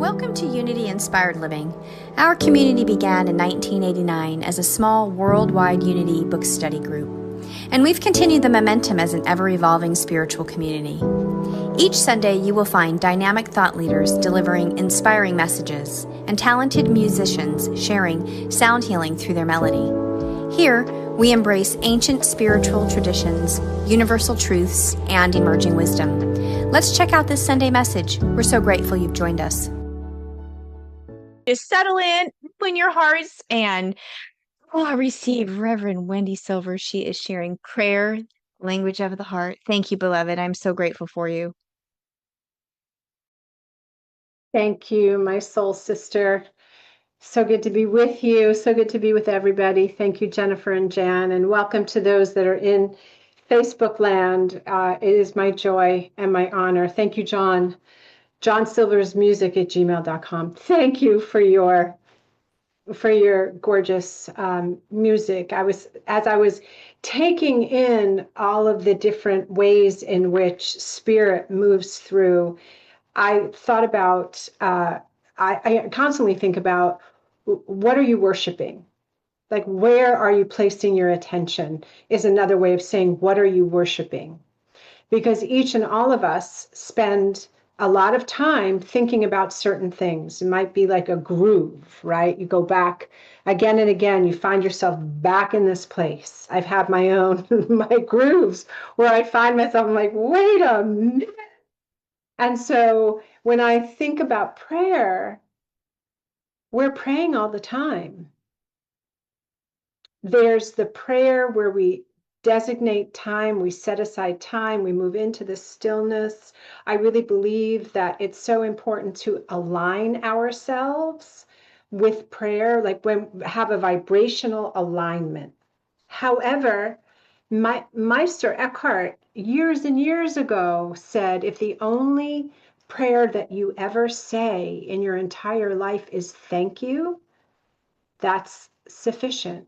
Welcome to Unity Inspired Living. Our community began in 1989 as a small worldwide Unity book study group, and we've continued the momentum as an ever-evolving spiritual community. Each Sunday, you will find dynamic thought leaders delivering inspiring messages and talented musicians sharing sound healing through their melody. Here, we embrace ancient spiritual traditions, universal truths, and emerging wisdom. Let's check out this Sunday message. We're so grateful you've joined us. Just settle in, open your hearts, and receive Reverend Wendy Silver. She is sharing prayer, language of the heart. Thank you, beloved. I'm so grateful for you. Thank you, my soul sister. So good to be with you. So good to be with everybody. Thank you, Jennifer and Jan, and welcome to those that are in Facebook land. It is my joy and my honor. Thank you, John. johnsilversmusic@gmail.com. Thank you for your gorgeous music. As I was taking in all of the different ways in which spirit moves through, I thought about, I constantly think about, what are you worshiping? Like, where are you placing your attention is another way of saying, what are you worshiping? Because each and all of us spend a lot of time thinking about certain things. It might be like a groove, right? You go back again and again, you find yourself back in this place. I've had my own, my grooves where I find myself, I'm like, wait a minute. And so when I think about prayer, we're praying all the time. There's the prayer where we designate time, we set aside time, we move into the stillness. I really believe that it's so important to align ourselves with prayer, like have a vibrational alignment. However, Meister Eckhart years and years ago said, if the only prayer that you ever say in your entire life is thank you, that's sufficient.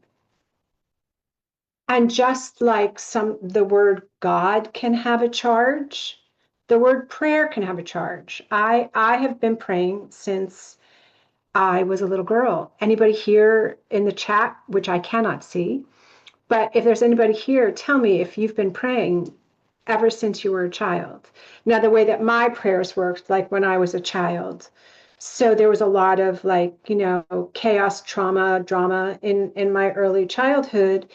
And just like the word God can have a charge, the word prayer can have a charge. I have been praying since I was a little girl. Anybody here in the chat, which I cannot see, but if there's anybody here, tell me if you've been praying ever since you were a child. Now, the way that my prayers worked, like when I was a child. So there was a lot of chaos, drama in my early childhood.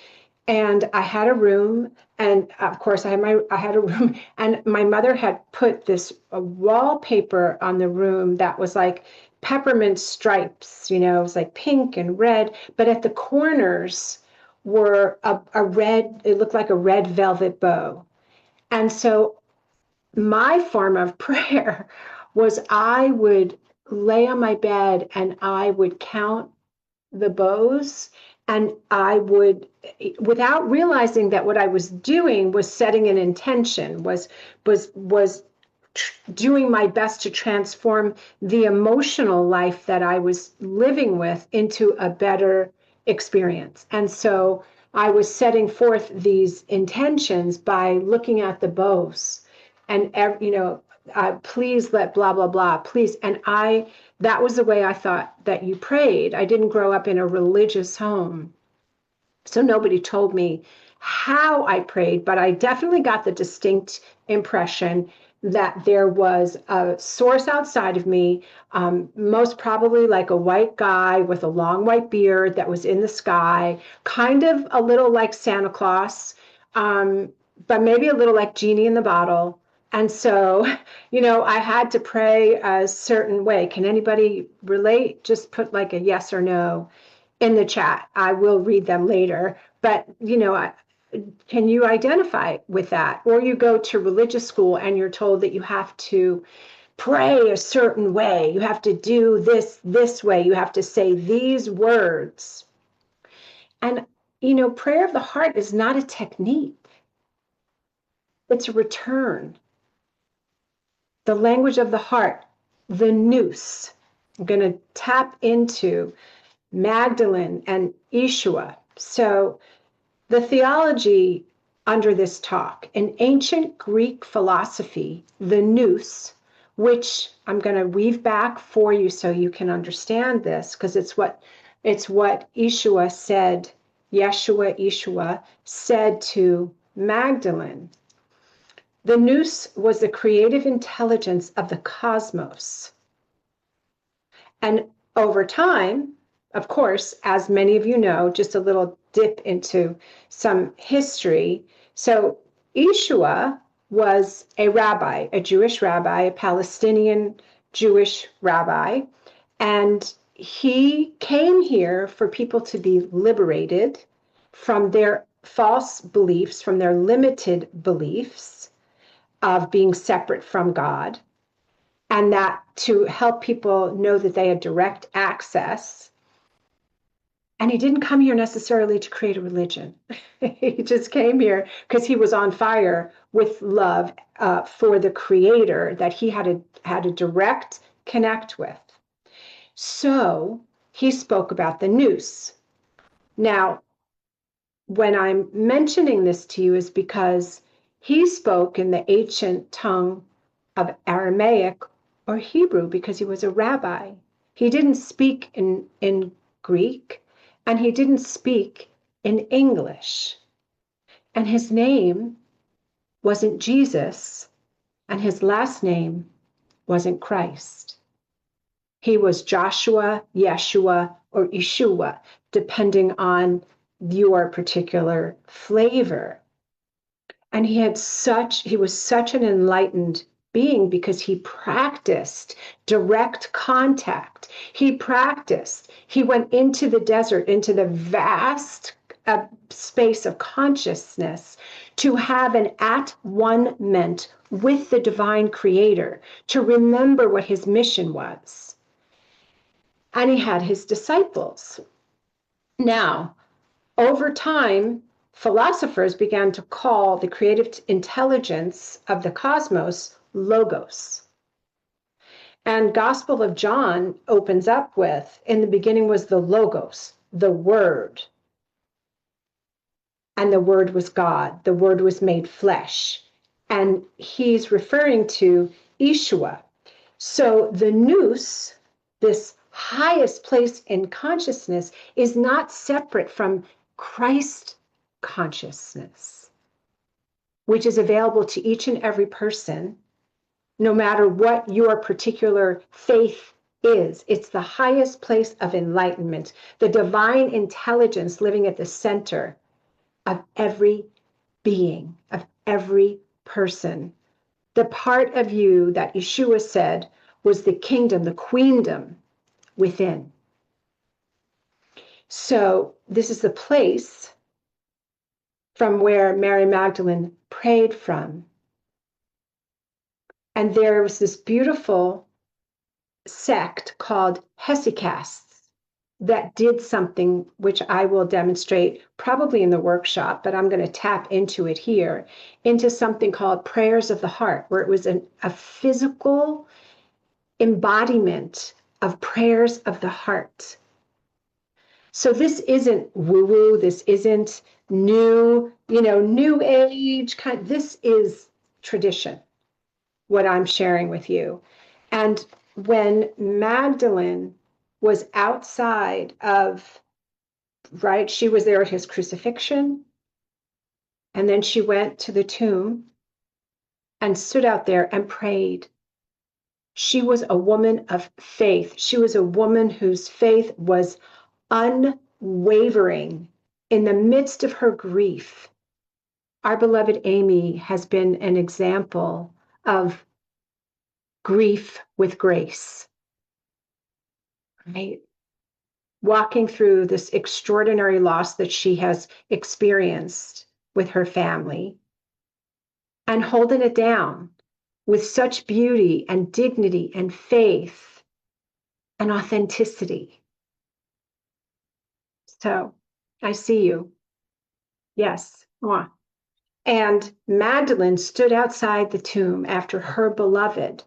And I had a room, and of course I had a room, and my mother had put this wallpaper on the room that was like peppermint stripes, it was like pink and red, but at the corners were a red, it looked like a red velvet bow. And so my form of prayer was I would lay on my bed and I would count the bows, and I would, without realizing that what I was doing was setting an intention, was doing my best to transform the emotional life that I was living with into a better experience. And so I was setting forth these intentions by looking at the bows and, please let blah, blah, blah, please. And that was the way I thought that you prayed. I didn't grow up in a religious home, so nobody told me how I prayed, but I definitely got the distinct impression that there was a source outside of me, most probably like a white guy with a long white beard that was in the sky, kind of a little like Santa Claus, but maybe a little like Genie in the bottle. And so, I had to pray a certain way. Can anybody relate? Just put like a yes or no in the chat. I will read them later. But, can you identify with that? Or you go to religious school and you're told that you have to pray a certain way. You have to do this way. You have to say these words. And, prayer of the heart is not a technique. It's a return. The language of the heart, the nous. I'm going to tap into Magdalene and Yeshua. So the theology under this talk, in ancient Greek philosophy, the nous which I'm going to weave back for you so you can understand this, because it's what Yeshua said to Magdalene. The nous was the creative intelligence of the cosmos. And over time, of course, as many of you know, just a little dip into some history. So Yeshua was a rabbi, a Jewish rabbi, a Palestinian Jewish rabbi, and he came here for people to be liberated from their false beliefs, from their limited beliefs of being separate from God, and that to help people know that they had direct access. And he didn't come here necessarily to create a religion. He just came here because he was on fire with love for the Creator that he had a direct connect with. So he spoke about the nous. Now, when I'm mentioning this to you is because he spoke in the ancient tongue of Aramaic or Hebrew because he was a rabbi. He didn't speak in Greek, and he didn't speak in English. And his name wasn't Jesus, and his last name wasn't Christ. He was Joshua, Yeshua, or Yeshua, depending on your particular flavor. And he was such an enlightened being because he practiced direct contact. He went into the desert, into the vast space of consciousness to have an at-one-ment with the divine creator, to remember what his mission was. And he had his disciples. Now, over time, philosophers began to call the creative intelligence of the cosmos logos. And Gospel of John opens up with, in the beginning was the logos, the word. And the word was God. The word was made flesh. And he's referring to Yeshua. So the nous, this highest place in consciousness, is not separate from Christ consciousness, which is available to each and every person, no matter what your particular faith is. It's the highest place of enlightenment, the divine intelligence living at the center of every being, of every person. The part of you that Yeshua said was the kingdom, the queendom within. So this is the place from where Mary Magdalene prayed from. And there was this beautiful sect called Hesychasts that did something which I will demonstrate probably in the workshop, but I'm going to tap into it here, into something called prayers of the heart, where it was a physical embodiment of prayers of the heart. So this isn't woo-woo, this isn't new age kind. This is tradition, what I'm sharing with you. And when Magdalene was outside of, right, she was there at his crucifixion, and then she went to the tomb and stood out there and prayed. She was a woman of faith. She was a woman whose faith was unwavering in the midst of her grief. Our beloved Amy has been an example of grief with grace, right? Walking through this extraordinary loss that she has experienced with her family and holding it down with such beauty and dignity and faith and authenticity. So I see you. Yes. And Magdalene stood outside the tomb after her beloved.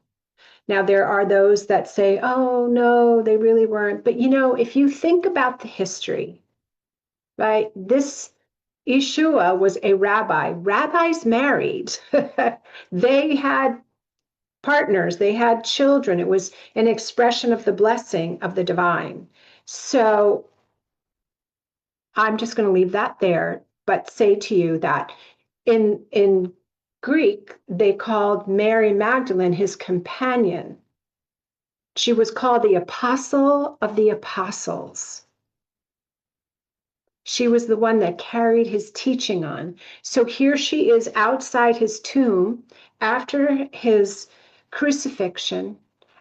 Now, there are those that say, oh, no, they really weren't. But, if you think about the history, right, this Yeshua was a rabbi. Rabbis married. They had partners, they had children. It was an expression of the blessing of the divine. So I'm just going to leave that there, but say to you that in Greek, they called Mary Magdalene his companion. She was called the apostle of the apostles. She was the one that carried his teaching on. So here she is outside his tomb after his crucifixion,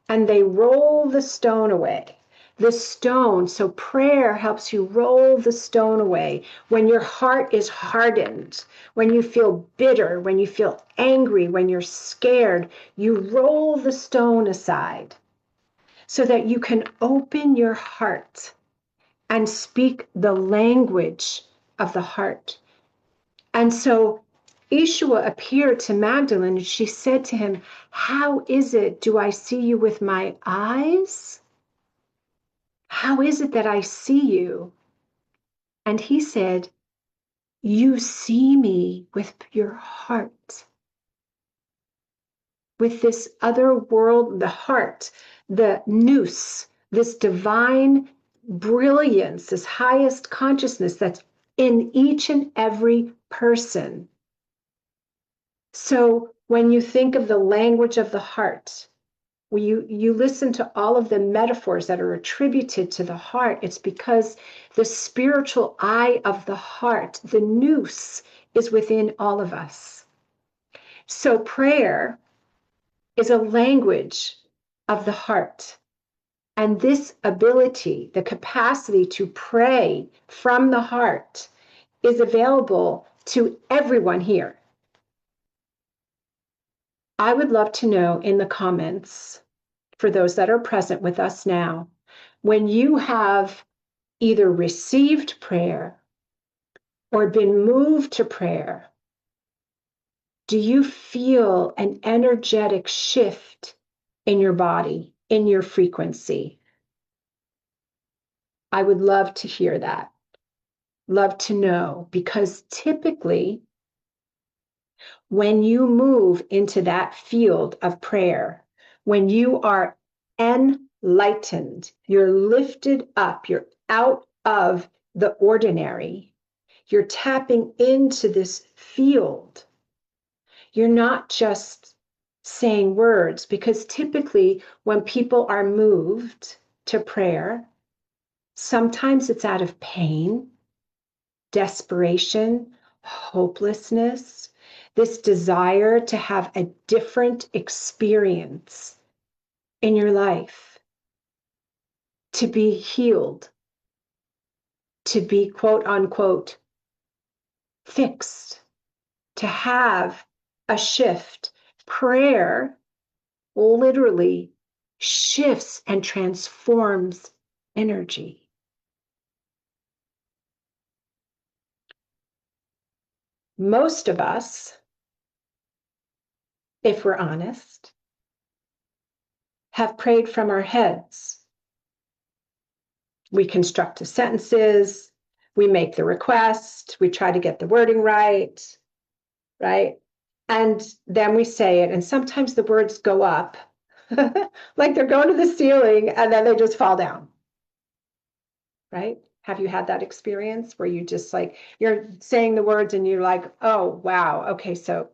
and they roll the stone away. The stone, so prayer helps you roll the stone away. When your heart is hardened, when you feel bitter, when you feel angry, when you're scared, you roll the stone aside so that you can open your heart and speak the language of the heart. And so Yeshua appeared to Magdalene and she said to him, "How is it? Do I see you with my eyes? How is it that I see you?" And he said, "You see me with your heart, with this other world, the heart, the nous, this divine brilliance, this highest consciousness that's in each and every person." So when you think of the language of the heart, when you listen to all of the metaphors that are attributed to the heart, it's because the spiritual eye of the heart, the nous, is within all of us. So prayer is a language of the heart. And this ability, the capacity to pray from the heart, is available to everyone here. I would love to know in the comments, for those that are present with us now, when you have either received prayer or been moved to prayer, do you feel an energetic shift in your body, in your frequency? I would love to hear that. Love to know, because typically when you move into that field of prayer, when you are enlightened, you're lifted up, you're out of the ordinary, you're tapping into this field. You're not just saying words, because typically when people are moved to prayer, sometimes it's out of pain, desperation, hopelessness, this desire to have a different experience in your life, to be healed, to be quote unquote fixed, to have a shift. Prayer literally shifts and transforms energy. Most of us, if we're honest, have prayed from our heads. We construct the sentences, we make the request, we try to get the wording right? And then we say it, and sometimes the words go up like they're going to the ceiling and then they just fall down, right? Have you had that experience where you just like, you're saying the words and you're like, oh, wow, okay, so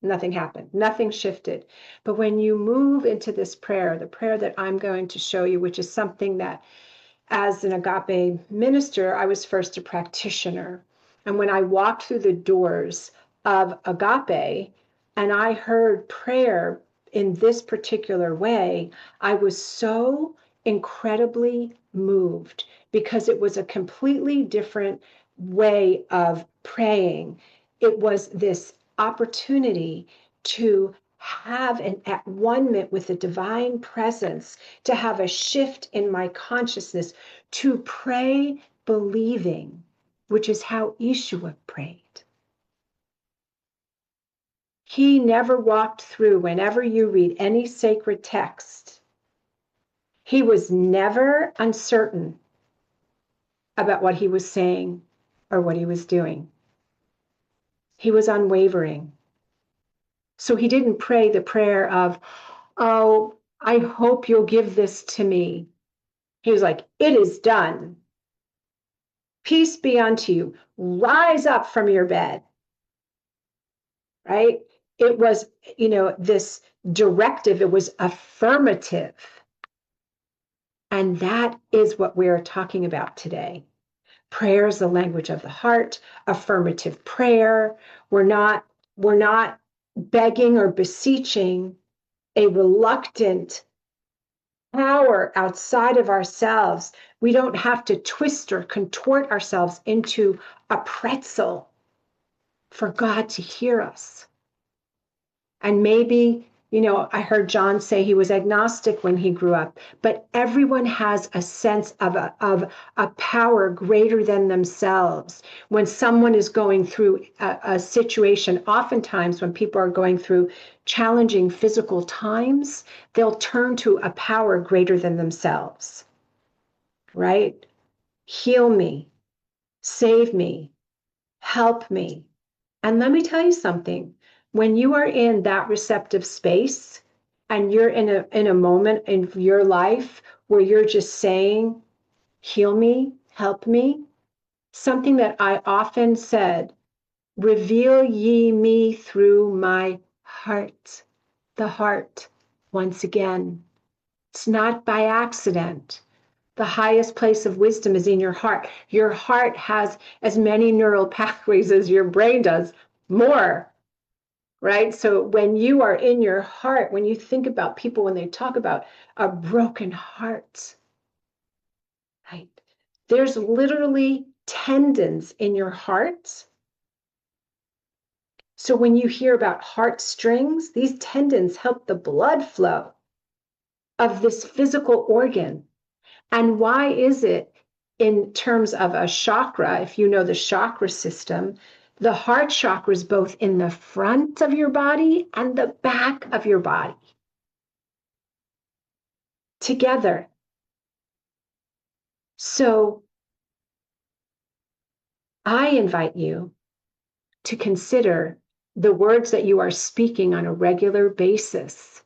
nothing happened, nothing shifted. But when you move into this prayer, the prayer that I'm going to show you, which is something that as an agape minister, I was first a practitioner. And when I walked through the doors of agape and I heard prayer in this particular way, I was so incredibly moved because it was a completely different way of praying. It was this opportunity to have an at-one-ment with the divine presence, to have a shift in my consciousness, to pray believing, which is how Yeshua prayed. He never walked through, whenever you read any sacred text, he was never uncertain about what he was saying or what he was doing. He was unwavering. So he didn't pray the prayer of, oh, I hope you'll give this to me. He was like, it is done. Peace be unto you. Rise up from your bed. Right? It was, this directive, it was affirmative. And that is what we're talking about today. Prayer is the language of the heart, affirmative prayer. We're not begging or beseeching a reluctant power outside of ourselves. We don't have to twist or contort ourselves into a pretzel for God to hear us. And maybe, I heard John say he was agnostic when he grew up, but everyone has a sense of a power greater than themselves. When someone is going through a situation, oftentimes when people are going through challenging physical times, they'll turn to a power greater than themselves, right? Heal me, save me, help me. And let me tell you something. When you are in that receptive space and you're in a moment in your life where you're just saying, heal me, help me, something that I often said, reveal ye me through my heart, the heart, once again. It's not by accident. The highest place of wisdom is in your heart. Your heart has as many neural pathways as your brain does, more, right? So when you are in your heart, when you think about people, when they talk about a broken heart, right? There's literally tendons in your heart. So when you hear about heartstrings, these tendons help the blood flow of this physical organ. And why is it, in terms of a chakra, if you know the chakra system, the heart chakra is both in the front of your body and the back of your body together. So I invite you to consider the words that you are speaking on a regular basis.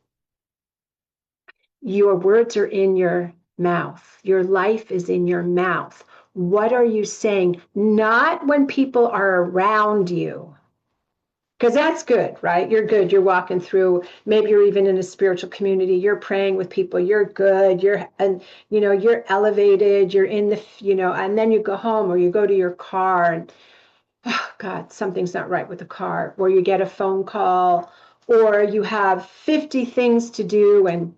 Your words are in your mouth. Your life is in your mouth. What are you saying? Not when people are around you. Because that's good, right? You're good. You're walking through, maybe you're even in a spiritual community. You're praying with people. You're good. You're elevated. You're in the, and then you go home or you go to your car and, oh God, something's not right with the car. Or you get a phone call or you have 50 things to do and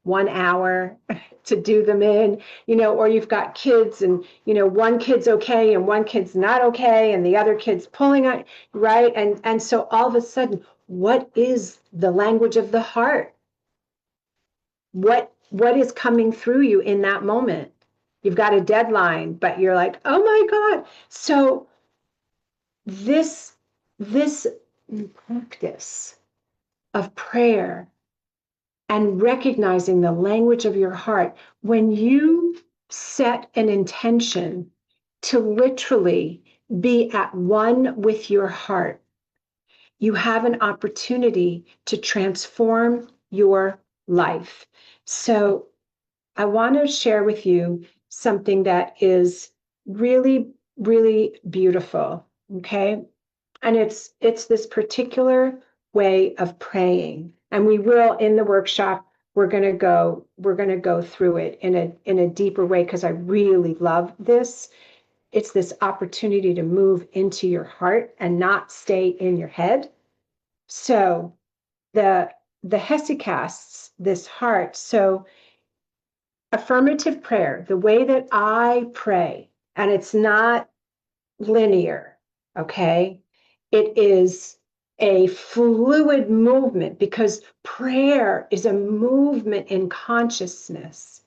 1 hour to do them in, or you've got kids and, one kid's okay and one kid's not okay and the other kid's pulling on, right? And so all of a sudden, what is the language of the heart? What is coming through you in that moment? You've got a deadline, but you're like, oh my God. So this practice of prayer and recognizing the language of your heart, when you set an intention to literally be at one with your heart, you have an opportunity to transform your life. So I want to share with you something that is really, really beautiful. Okay. And it's this particular way of praying. And we will, in the workshop, we're going to go through it in a deeper way, because I really love this. It's this opportunity to move into your heart and not stay in your head. So the hesychasts, this heart. So affirmative prayer, the way that I pray, and it's not linear, okay? It is a fluid movement, because prayer is a movement in consciousness.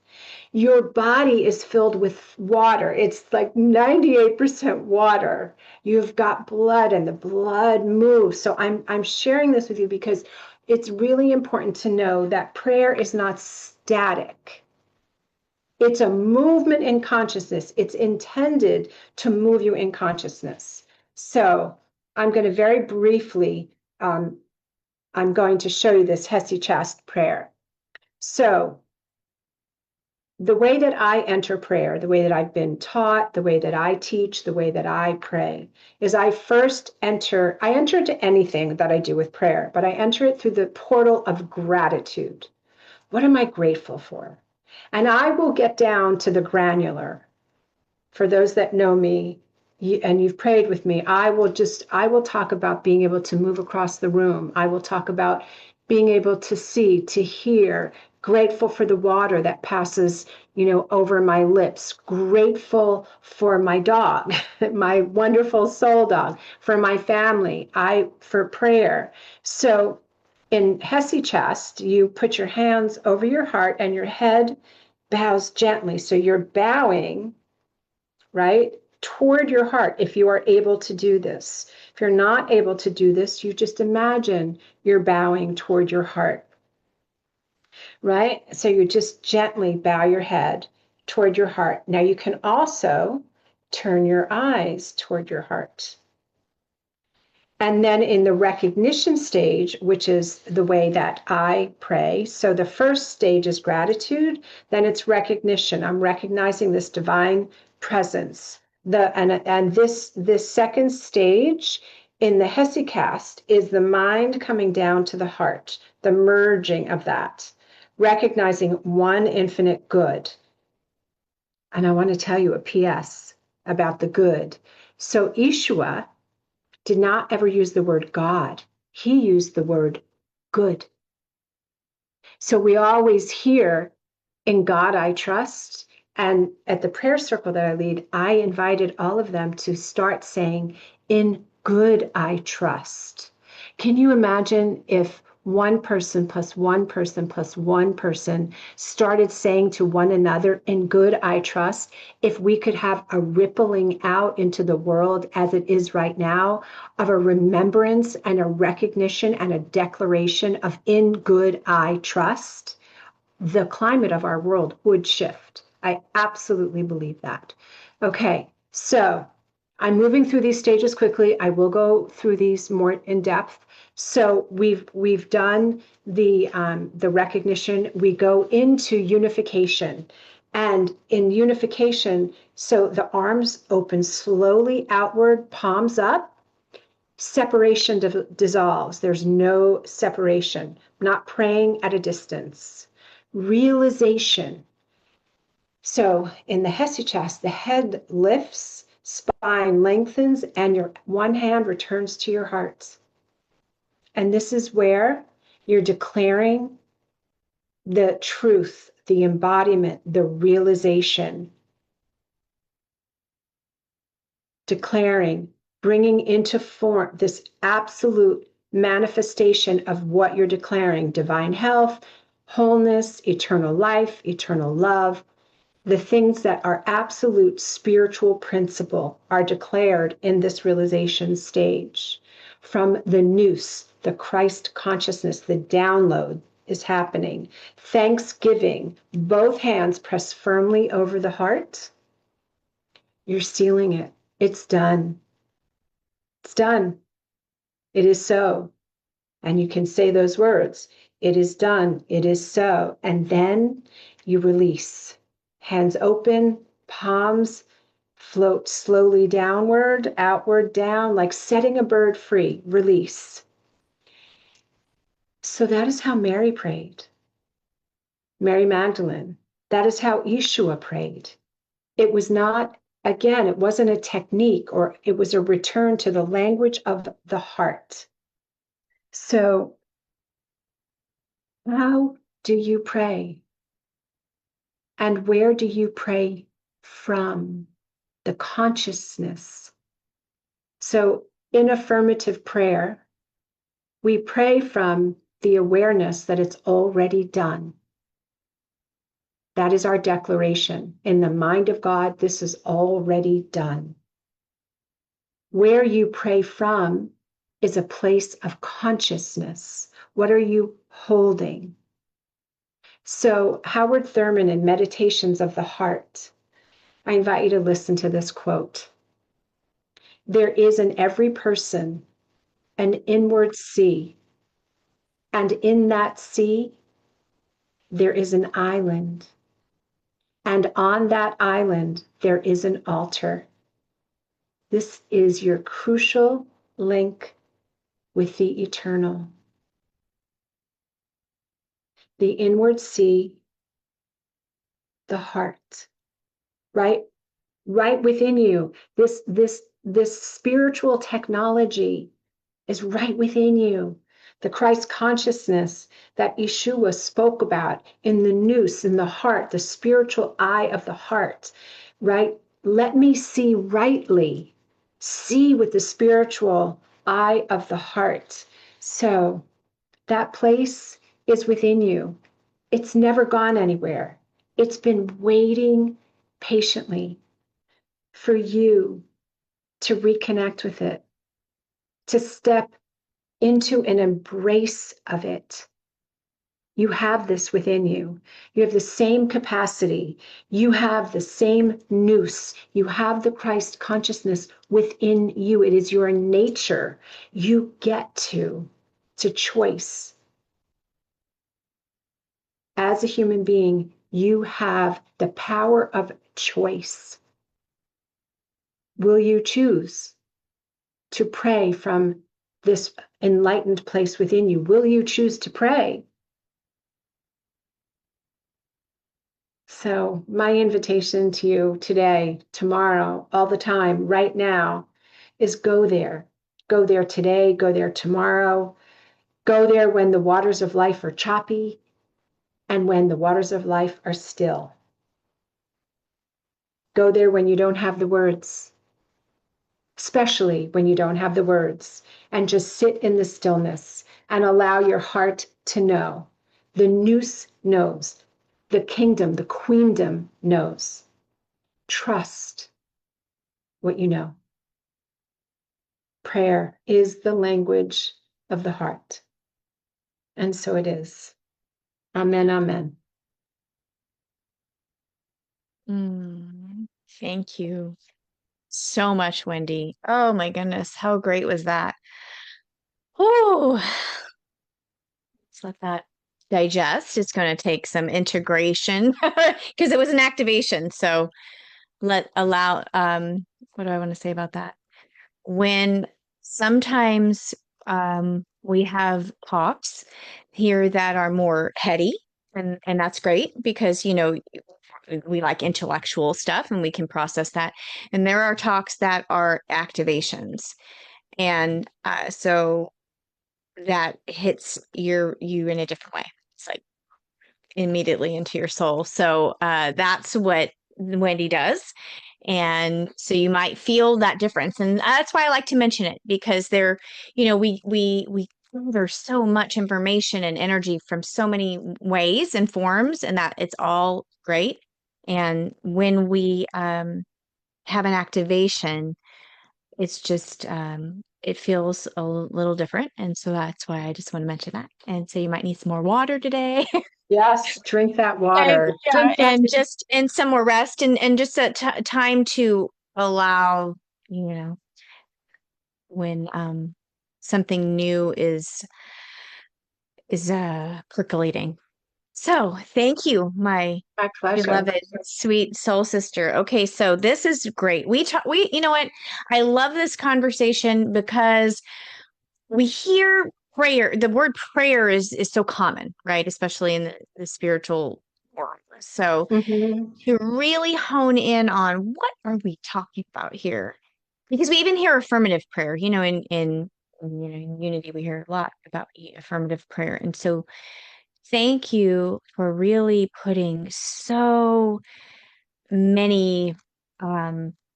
Your body is filled with water. It's like 98% water. You've got blood and the blood moves. So I'm sharing this with you because it's really important to know that prayer is not static. It's a movement in consciousness. It's intended to move you in consciousness. So I'm going to very briefly I'm going to show you this Hesychast prayer. So the way that I enter prayer, the way that I've been taught, the way that I teach, the way that I pray, is I enter into anything that I do with prayer, but I enter it through the portal of gratitude. What am I grateful for? And I will get down to the granular. For those that know me, and you've prayed with me, I will talk about being able to move across the room. I will talk about being able to see, to hear, grateful for the water that passes, over my lips, grateful for my dog, my wonderful soul dog, for my family, for prayer. So in Hesychast, you put your hands over your heart and your head bows gently. So you're bowing, right, toward your heart if you are able to do this. If you're not able to do this, you just imagine you're bowing toward your heart, right? So you just gently bow your head toward your heart. Now you can also turn your eyes toward your heart. And then in the recognition stage, which is the way that I pray. So the first stage is gratitude, then it's recognition. I'm recognizing this divine presence. This second stage in the Hesychast is the mind coming down to the heart, the merging of that, recognizing one infinite good. And I want to tell you a PS about the good. So Yeshua did not ever use the word God. He used the word good. So we always hear, in God I trust. And at the prayer circle that I lead, I invited all of them to start saying, in good I trust. Can you imagine if one person plus one person plus one person started saying to one another, in good I trust, if we could have a rippling out into the world as it is right now of a remembrance and a recognition and a declaration of in good I trust, the climate of our world would shift. I absolutely believe that. Okay, so I'm moving through these stages quickly. I will go through these more in depth. So we've done the recognition. We go into unification, and in unification, so the arms open slowly outward, palms up. Separation dissolves. There's no separation. I'm not praying at a distance. Realization. So in the Hesychast, the head lifts, spine lengthens, and your one hand returns to your heart. And this is where you're declaring the truth, the embodiment, the realization. Declaring, bringing into form this absolute manifestation of what you're declaring: divine health, wholeness, eternal life, eternal love. The things that are absolute spiritual principle are declared in this realization stage. From the nous, the Christ consciousness, the download is happening. Thanksgiving, both hands press firmly over the heart. You're sealing it. It's done. It's done. It is so. And you can say those words. It is done. It is so. And then you release. Hands open, palms float slowly downward, outward, down, like setting a bird free. Release. So that is how Mary prayed. Mary Magdalene. That is how Yeshua prayed. It was not, again, it wasn't a technique, or it was a return to the language of the heart. So how do you pray? And where do you pray from? The consciousness. So in affirmative prayer, we pray from the awareness that it's already done. That is our declaration. In the mind of God, this is already done. Where you pray from is a place of consciousness. What are you holding? So Howard Thurman in Meditations of the Heart, I invite you to listen to this quote. There is in every person an inward sea And in that sea, there is an island. And on that island, there is an altar. This is your crucial link with the eternal. The inward sea, the heart, right? Right within you. This spiritual technology is right within you. The Christ consciousness that Yeshua spoke about in the nous, in the heart, the spiritual eye of the heart, right? Let me see rightly, see with the spiritual eye of the heart. So that place is within you. It's never gone anywhere. It's been waiting patiently for you to reconnect with it, to step into an embrace of it. You have this within you. You have the same capacity. You have the same nous. You have the Christ consciousness within you. It is your nature. You get to. It's a choice. As a human being, you have the power of choice. Will you choose to pray from this enlightened place within you? Will you choose to pray? So, my invitation to you today, tomorrow, all the time, right now, is go there. Go there today, go there tomorrow. Go there when the waters of life are choppy and when the waters of life are still. Go there when you don't have the words, especially when you don't have the words, and just sit in the stillness and allow your heart to know. The nous knows. The kingdom, the queendom knows. Trust what you know. Prayer is the language of the heart. And so it is. Amen, amen. Thank you so much, Wendy. Oh my goodness, how great was that? Oh, let's let that digest. It's going to take some integration because it was an activation. So allow, what do I want to say about that? When sometimes we have talks here that are more heady, and that's great because, you know, we like intellectual stuff and we can process that. And there are talks that are activations. And so that hits you in a different way. It's like immediately into your soul. So that's what Wendy does. And so you might feel that difference. And that's why I like to mention it, because there, you know, we there's so much information and energy from so many ways and forms, and that it's all great. And when we have an activation, it's just it feels a little different. And so that's why I just want to mention that. And so you might need some more water today. Yes, drink that And water. yeah, Drink that. and just and some more rest, and just a time to allow, you know, when something new is percolating. So thank you, my My pleasure. beloved sweet soul sister. Okay, so this is great. We you know what? I love this conversation because we hear prayer. The word prayer is so common, right? Especially in the spiritual world. So Mhm. to really hone in on what are we talking about here? Because we even hear affirmative prayer, you know, in you know, in unity, we hear a lot about affirmative prayer. And so thank you for really putting so many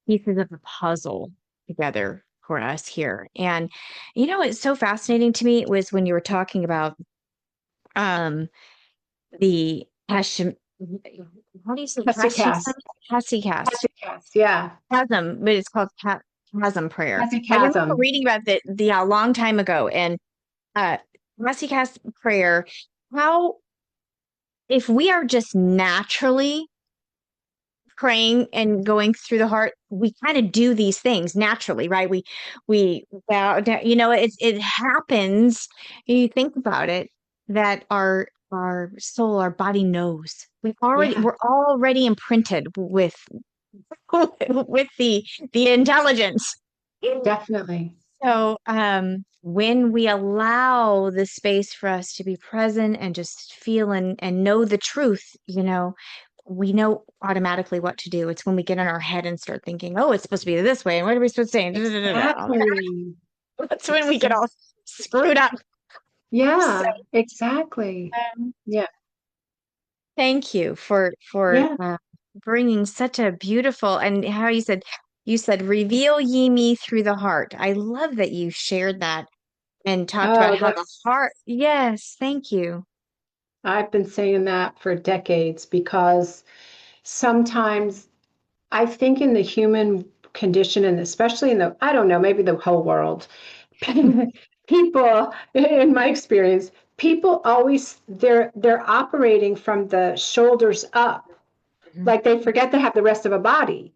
pieces of the puzzle together for us here. And you know, it's so fascinating to me was when you were talking about um the Hashim, how do you say Hesychast. Hesychast Hesychast, yeah. chasm, but it's called chasm prayer. I remember Hesychasm. reading about the a long time ago, and hesychast prayer. How if we are just naturally praying and going through the heart, we kind of do these things naturally, right? We bow down, you know, it happens. You think about it. that our soul, our body knows. Yeah, We're already imprinted with with the intelligence. definitely. So, when we allow the space for us to be present and just feel and know the truth, we know automatically what to do. It's when we get in our head and start thinking, oh, it's supposed to be this way. And what are we supposed to say? And Exactly. that's when we get Exactly. all screwed up. So, Yeah, exactly. um, Yeah. thank you for Yeah. bringing such a beautiful and how you said reveal ye me through the heart. I love that you shared that and talked about Oh, how the heart. Yes, thank you. I've been saying that for decades because sometimes I think in the human condition, and especially in the, I don't know, maybe the whole world, people, in my experience, people always they're operating from the shoulders up, Mhm. like they forget to have the rest of a body.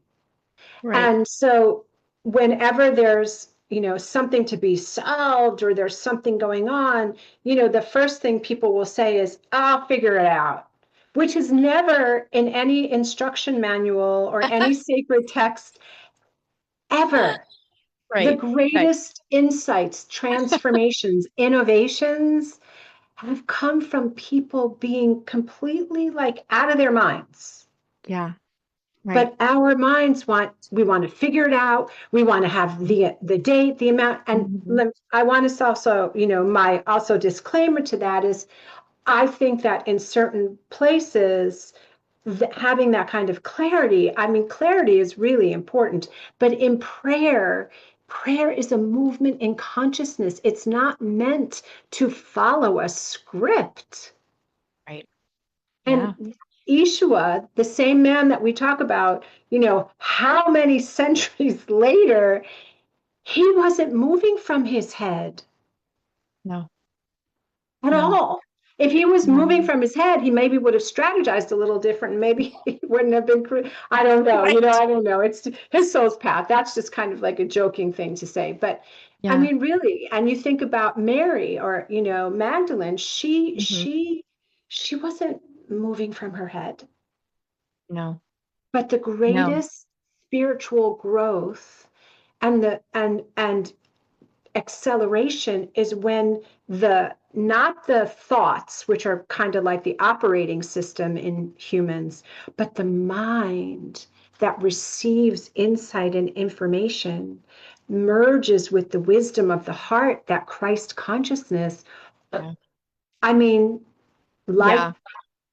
Right. And so whenever there's, something to be solved or there's something going on, the first thing people will say is, I'll figure it out, which is never in any instruction manual or any sacred text ever. The Right. Right. greatest insights, transformations, innovations have come from people being completely like out of their minds. Yeah. Right. But our minds we want to figure it out. We want to have the date, the amount. And Mhm. I want to also, my also disclaimer to that is I think that in certain places, having that kind of clarity, I mean, clarity is really important, but in prayer is a movement in consciousness. It's not meant to follow a script. Right. Yeah. And Yeshua, the same man that we talk about, how many centuries later, he wasn't moving from his head No. at No. all. If he was moving No. from his head, he maybe would have strategized a little different. Maybe he wouldn't have been. I don't know. Right. I don't know. It's his soul's path. That's just kind of like a joking thing to say. But I Yeah. mean, really, and you think about Mary or Magdalene. She Hmm. she she wasn't moving from her head. No. But the No. greatest spiritual growth and acceleration is when the not the thoughts, which are kind of like the operating system in humans, but the mind that receives insight and information merges with the wisdom of the heart, that Christ consciousness. Yeah. I mean, life Yeah.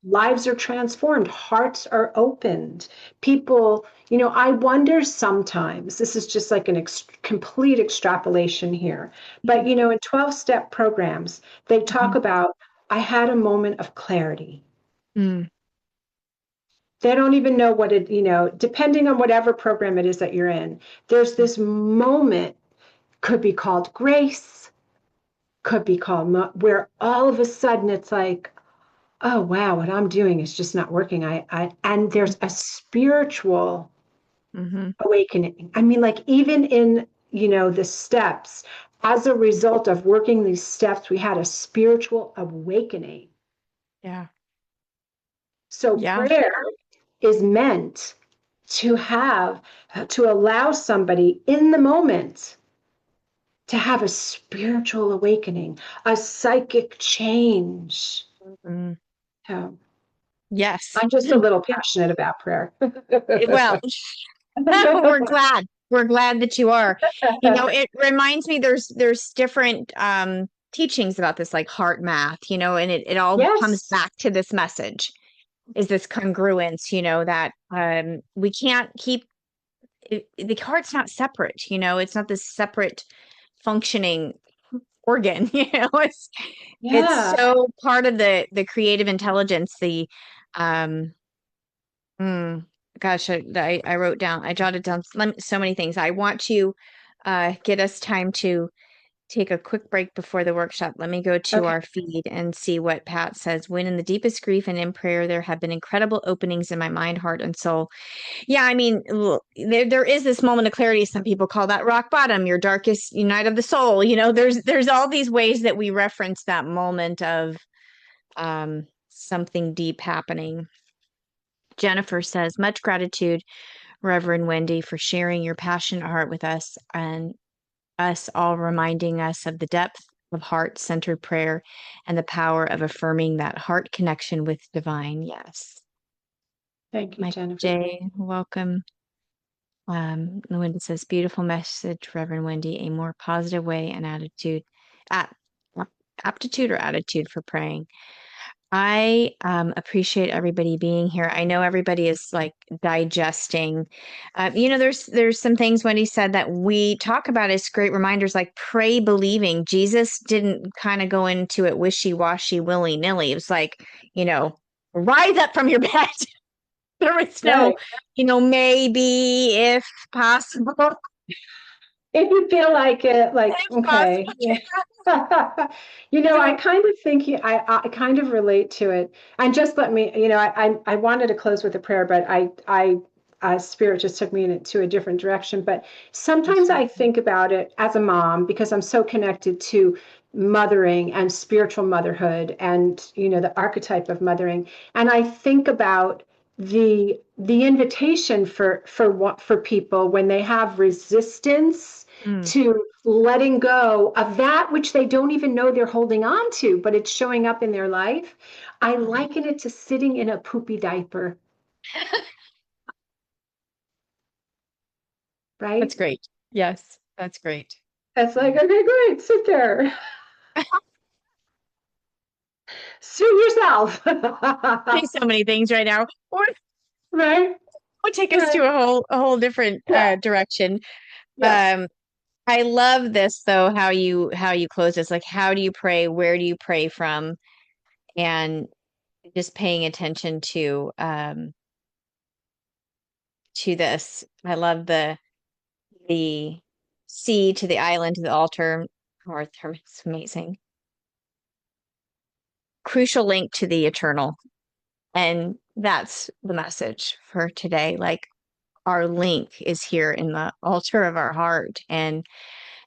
lives are transformed, hearts are opened. People, I wonder sometimes, this is just like complete extrapolation here, but in 12-step programs, they talk Mhm. about, I had a moment of clarity. Mm. They don't even know what it, depending on whatever program it is that you're in, there's this moment, could be called grace, could be called where all of a sudden it's like, oh wow, what I'm doing is just not working. And there's a spiritual Mm-hmm. awakening. I mean, like even in, the steps, as a result of working these steps, we had a spiritual awakening. Yeah. So Yeah. prayer is meant to allow somebody in the moment to have a spiritual awakening, a psychic change. Mm. So Yes. I'm just a little passionate about prayer. Well, we're glad. We're glad that you are. It reminds me there's different teachings about this, like heart math, and it all comes Yes. back to this message, is this congruence, that we can't keep the heart's not separate, it's not this separate functioning organ, it's Yeah. so part of the creative intelligence, the um Mm, gosh, I wrote down, I jotted down so many things. I want to get us time to take a quick break before the workshop. Let me go to Okay. our feed and see what Pat says. When in the deepest grief and in prayer, there have been incredible openings in my mind, heart, and soul. Yeah, I mean, there is this moment of clarity. Some people call that rock bottom, your darkest night of the soul. There's all these ways that we reference that moment of something deep happening. Jennifer says, much gratitude, Reverend Wendy, for sharing your passionate heart with us and us all, reminding us of the depth of heart-centered prayer and the power of affirming that heart connection with divine. Yes. Thank you, Mike Jennifer. J, welcome. Linda says, beautiful message, Reverend Wendy, a more positive way and attitude, aptitude or attitude for praying. I appreciate everybody being here. I know everybody is like digesting. There's some things Wendy said that we talk about as great reminders, like pray believing. Jesus didn't kind of go into it wishy-washy, willy-nilly. It was like, rise up from your bed. There was no, Right. maybe if possible. If you feel like it, like, If okay. possible. Yeah. I So, kind of think I kind of relate to it. And just let me, I wanted to close with a prayer, but Spirit just took me into a different direction. But sometimes I think about it as a mom because I'm so connected to mothering and spiritual motherhood and, the archetype of mothering. And I think about the invitation for people when they have resistance mm, to letting go of that which they don't even know they're holding on to, but it's showing up in their life. I liken it to sitting in a poopy diaper, right? that's great. Yes, that's great. It's like, okay, great, sit there. Suit yourself. Say so many things right now. Or Right? would take us to Right. a whole different Yeah. direction. Yeah. Um, I love this though, how you close this. Like, how do you pray? Where do you pray from? And just paying attention to this. I love the sea to the island to the altar. Or term is amazing. Crucial link to the eternal. And that's the message for today. Like, our link is here in the altar of our heart. And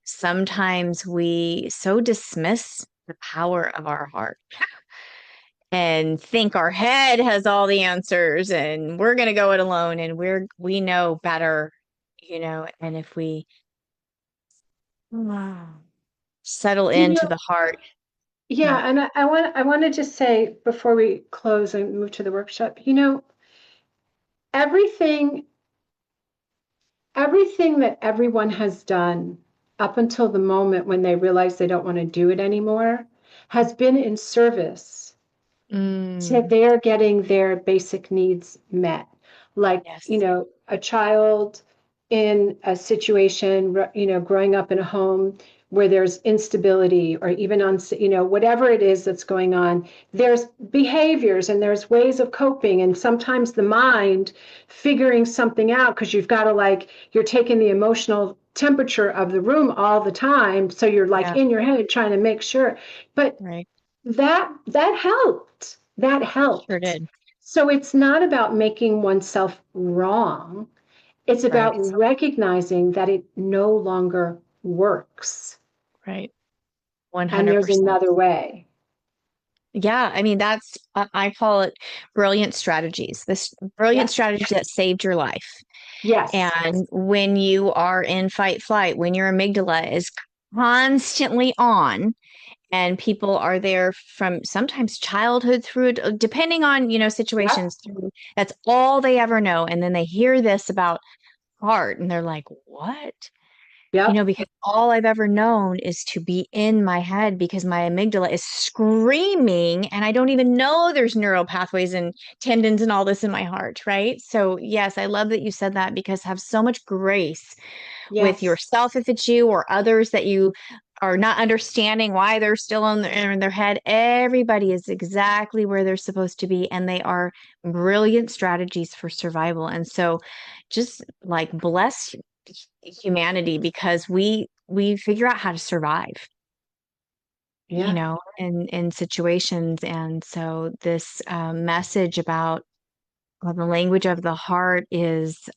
sometimes we so dismiss the power of our heart and think our head has all the answers and we're going to go it alone and we know better, and if we settle You into know, the heart. Yeah. yeah, and I want to just say before we close and move to the workshop, everything everything that everyone has done up until the moment when they realize they don't want to do it anymore has been in service to Mm, their getting their basic needs met. Like, yes. a child in a situation, growing up in a home where there's instability or even on, whatever it is that's going on, there's behaviors and there's ways of coping. And sometimes the mind figuring something out because you've got to you're taking the emotional temperature of the room all the time. So you're like Yeah. in your head trying to make sure. But Right. that helped. That Sure helped. did. So it's not about making oneself wrong. It's about Right. recognizing that it no longer works Right. and there's 100%. another way. Yeah, I mean, that's I call it brilliant strategies. This brilliant Yes. strategy that saved your life. Yes. And when you are in fight flight, when your amygdala is constantly on, and people are there from sometimes childhood through, depending on, Yep. situations through, that's all they ever know. And then they hear this about heart and they're like, what? Yep. Because all I've ever known is to be in my head because my amygdala is screaming and I don't even know there's neural pathways and tendons and all this in my heart, right? So, yes, I love that you said that because have so much grace with Yes. yourself if it's you or others that you are not understanding why they're still in their head. Everybody is exactly where they're supposed to be, and they are brilliant strategies for survival. And so, just like bless humanity because we figure out how to survive, Yeah. in situations. And so, this message about the language of the heart is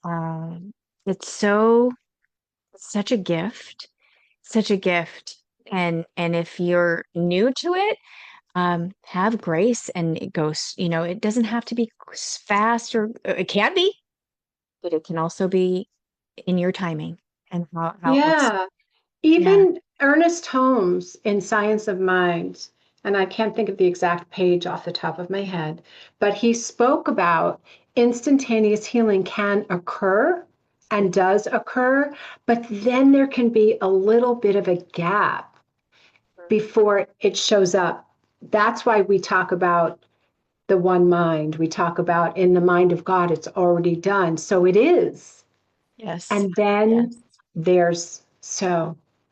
it's such a gift, such a gift. And if you're new to it, have grace, and it goes, it doesn't have to be fast, or it can be, but it can also be in your timing and how it looks. Yeah. Yeah. Even Ernest Holmes in Science of Mind, and I can't think of the exact page off the top of my head, but he spoke about instantaneous healing can occur and does occur, but then there can be a little bit of a gap before it shows up. That's why we talk about the one mind. We talk about in the mind of God, it's already done. So it is. Yes. And then Yes.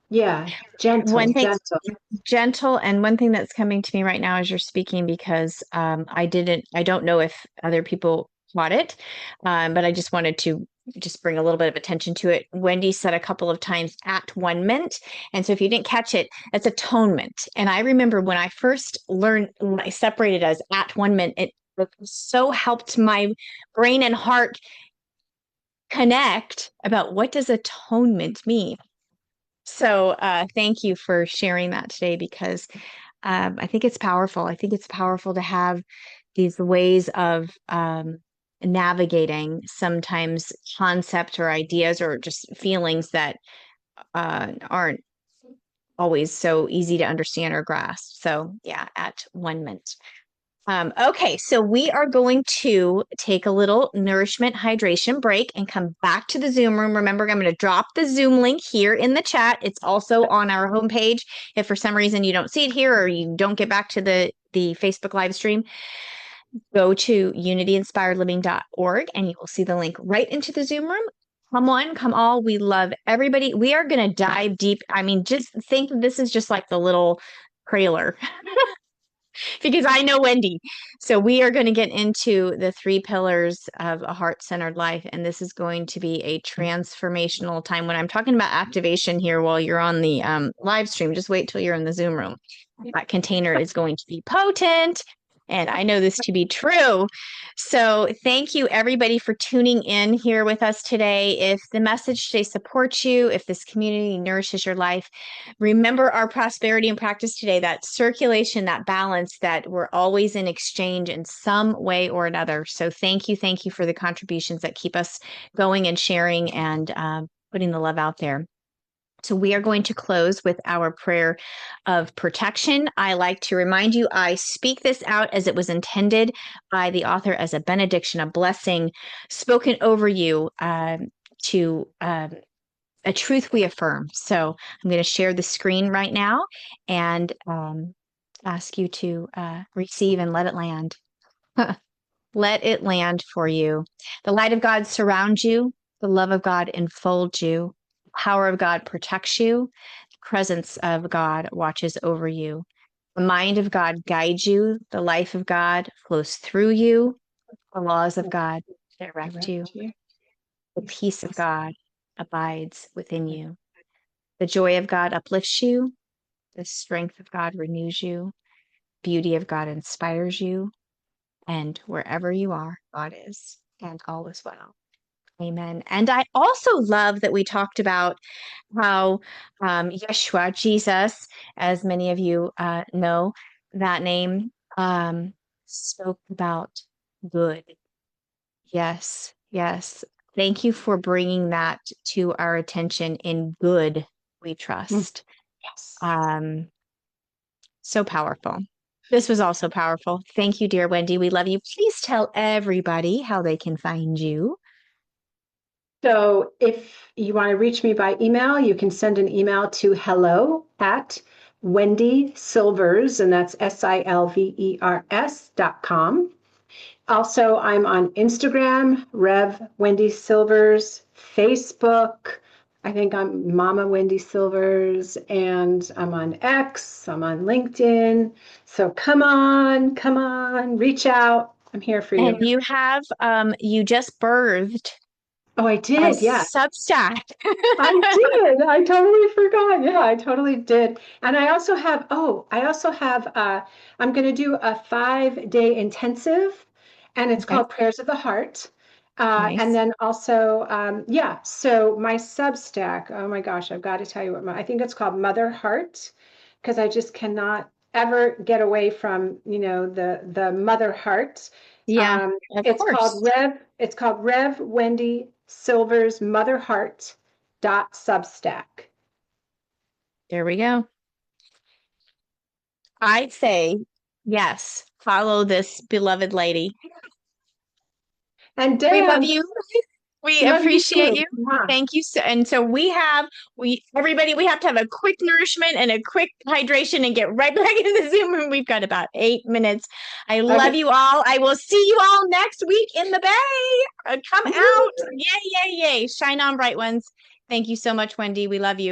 yeah, gentle, One thing, gentle. gentle, and one thing that's coming to me right now as you're speaking, because I don't know if other people caught it, but I just wanted to just bring a little bit of attention to it. Wendy said a couple of times at one mint. And so if you didn't catch it, that's atonement. And I remember when I first learned, when I separated as at one mint, it so helped my brain and heart connect about what does atonement mean. So thank you for sharing that today, because I think it's powerful. I think it's powerful to have these ways of navigating sometimes concepts or ideas or just feelings that aren't always so easy to understand or grasp. So yeah, at one mint. Okay, so we are going to take a little nourishment hydration break and come back to the Zoom room. Remember, I'm going to drop the Zoom link here in the chat. It's also on our homepage. If for some reason you don't see it here or you don't get back to the Facebook live stream, go to unityinspiredliving.org and you will see the link right into the Zoom room. Come on, come all. We love everybody. We are going to dive deep. I mean, just think this is just like the little trailer because I know Wendy. So we are going to get into the 3 pillars of a heart-centered life, and this is going to be a transformational time. When I'm talking about activation here while you're on the live stream, just wait till you're in the Zoom room. That container is going to be potent. And I know this to be true. So thank you, everybody, for tuning in here with us today. If the message today supports you, if this community nourishes your life, remember our prosperity and practice today, that circulation, that balance, that we're always in exchange in some way or another. So thank you for the contributions that keep us going and sharing and putting the love out there. So we are going to close with our prayer of protection. I like to remind you, I speak this out as it was intended by the author as a benediction, a blessing spoken over you to a truth we affirm. So I'm going to share the screen right now and ask you to receive and let it land. Let it land for you. The light of God surrounds you. The love of God enfolds you. The power of God protects you. The presence of God watches over you. The mind of God guides you. The life of God flows through you. The laws of God direct you. The peace of God abides within you. The joy of God uplifts you. The strength of God renews you. Beauty of God inspires you. And wherever you are, God is, and all is well. Amen. And I also love that we talked about how Yeshua, Jesus, as many of you know that name, spoke about good. Yes, yes. Thank you for bringing that to our attention. In good we trust. Yes. So powerful. This was also powerful. Thank you, dear Wendy. We love you. Please tell everybody how they can find you. So if you want to reach me by email, you can send an email to hello@wendysilvers, and that's SILVERS.com. Also, I'm on Instagram, Rev Wendy Silvers, Facebook. I think I'm Mama Wendy Silvers, and I'm on X, I'm on LinkedIn. So come on, reach out. I'm here for you. And you have, you just birthed Oh, I a did. Yeah. Substack. I did. I totally forgot. Yeah, I totally did. And I'm going to do a 5-day intensive, and it's Okay, called Prayers of the Heart. And nice. then also, so my Substack, oh my gosh, I've got to tell you I think it's called Mother Heart, because I just cannot ever get away from, the mother heart. Yeah, of It's course. called Rev Wendy Silver's Mother Heart .substack. There we go. I say, yes, follow this beloved lady. And We love Dan, you. We love you appreciate too. you. Mwah. Thank you. And so we have to have a quick nourishment and a quick hydration and get right back into the Zoom room. We've got about 8 minutes. I love you all. I will see you all next week in the Bay. Come out. Yay, yay, yay. Shine on, bright ones. Thank you so much, Wendy. We love you.